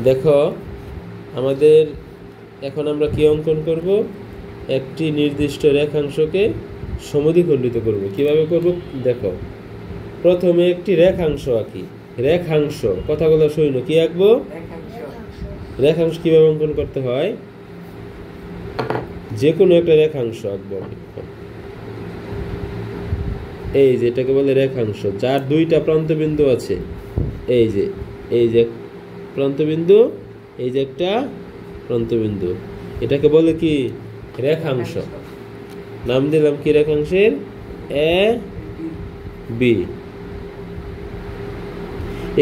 দেখো আমাদের এখন আমরা কি অঙ্কন করব, একটি নির্দিষ্ট রেখাংশকে সমদ্বিখণ্ডিত করব। কিভাবে করব দেখো, প্রথমে একটি রেখাংশ আঁকি। রেখাংশ, কথাগুলো শুনো, কি আঁকবো? রেখাংশ কিভাবে অঙ্কন করতে হয়, যে কোনো একটা রেখাংশ আঁকবো। এই যে এটাকে বলে রেখাংশ, যার দুইটা প্রান্তবিন্দু আছে। এই যে প্রান্তবিন্দু, এই যে একটা প্রান্তবিন্দু, এটাকে বলে কি? রেখাংশ। নাম দিলাম কি রেখাংশের? A B.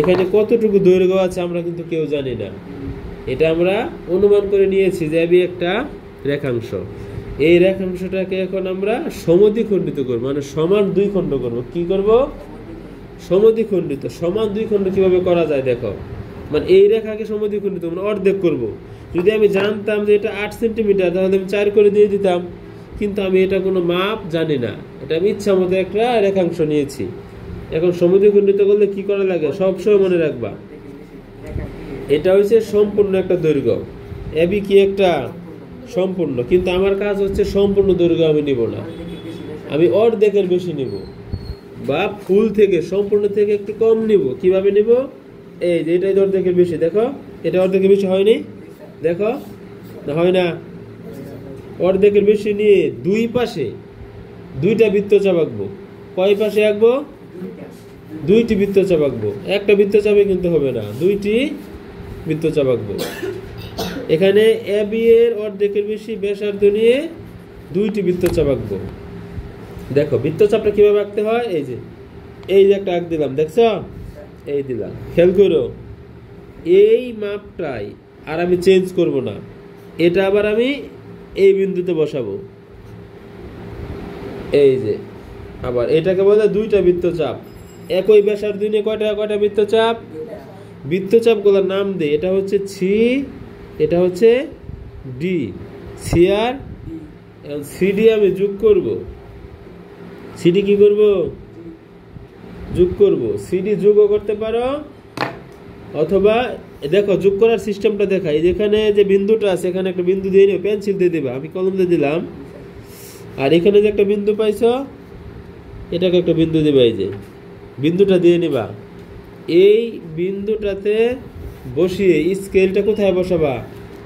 এখানে কতটুকু দৈর্ঘ্য আছে আমরা কিন্তু কেউ জানি না, এটা আমরা অনুমান করে নিয়েছি যে এবি একটা রেখাংশ। এই রেখাংশটাকে এখন আমরা সমদ্বিখণ্ডিত করব, মানে সমান দুই খণ্ড করব। কি করব? সমদ্বিখণ্ডিত। সমান দুই খণ্ড কিভাবে করা যায় দেখো, মানে এই রেখাকে সমদ্বিখণ্ডিত মানে অর্ধেক করব। যদি আমি জানতাম যে এটা 8 সেন্টিমিটার তাহলে আমি 4 করে দিয়ে দিতাম, কিন্তু আমি এটা কোনো মাপ জানি না, এটা আমি ইচ্ছা মতো একটা রেখাংশ নিয়েছি। এখন সমদ্বিখণ্ডিত করলে কি করা লাগে সবসময় মনে রাখবা, এটা হচ্ছে সম্পূর্ণ একটা দৈর্ঘ্য। এবি কি একটা সম্পূর্ণ, কিন্তু আমার কাজ হচ্ছে সম্পূর্ণ দৈর্ঘ্য আমি নিব না, আমি অর্ধেকের বেশি নিব, বা ফুল থেকে সম্পূর্ণ থেকে একটু কম নিব। কিভাবে নিব? এই যে এটাই অর্ধেকের বেশি, দেখো এটা অর্ধেকের বেশি হয়নি, দেখো না হয় না? অর্ধেকের বেশি নিয়ে দুই পাশে দুইটা বৃত্তচাপ আঁকবো। কয় পাশে আঁকবো? দুইটি বৃত্তচাপ আঁকবো। একটা বৃত্তচাপে কিন্তু হবে না, দুইটি বৃত্তচাপ আঁকবো। এখানে এবি এর অর্ধেকের বেশি ব্যাসার্ধ নিয়ে দুইটি বৃত্তচাপ আঁকবো। দেখো বৃত্তচাপটা কিভাবে আঁকতে হয়, এই যে একটা আঁক দিলাম, দেখছো? এই দিলাম, খেয়াল করো, এই মাপটাই আর আমি চেঞ্জ করব না, এটা আবার আমি এই বিন্দুতে বসাবো। এই যে আবার এটাকে বলে দুইটা বৃত্তচাপ, একই ব্যাসার্ধ নিয়ে কয়টা বৃত্তচাপ? বৃত্তচাপগুলোর নাম দেই, এটা হচ্ছে সি, এটা হচ্ছে ডি। সি আর সিডি আমি যোগ করব। সিডি কি করব? যোগ করব। সিডি যোগও করতে পারো, অথবা দেখো যোগ করার সিস্টেমটা দেখাই। যেখানে যে বিন্দুটা আছে এখানে একটা বিন্দু দিয়ে নিও, পেন্সিল দিয়ে দিবা, আমি কলম দিয়ে দিলাম। আর এখানে যে একটা বিন্দু পাইছো, এটাকে একটা বিন্দু দিবা, এই যে বিন্দুটা দিয়ে নিবা। এই বিন্দুটাতে বসিয়ে স্কেলটা কোথায় বসাবা?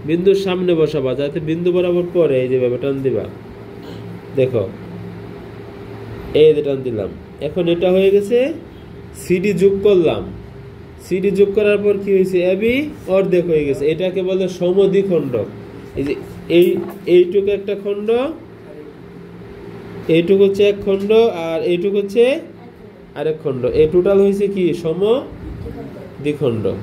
বিন্দুর সামনে বসাবা, যাতে বিন্দু বরাবর পড়ে। এই যে ভাবে টান দিবা, দেখো এই যে টান দিলাম। এখন এটা হয়ে গেছে, সিডি যোগ করলাম। সিডি যোগ করার পর কি হয়েছে? এবি অর্ধেক হয়ে গেছে। এটাকে বলে সমদ্বিখণ্ডক। এই যে এইটুকু একটা খণ্ড, এইটুকু হচ্ছে এক খণ্ড, আর এইটুকু হচ্ছে আরেক খণ্ড। এই টোটাল হয়েছে কি? সমদ্বিখণ্ডক।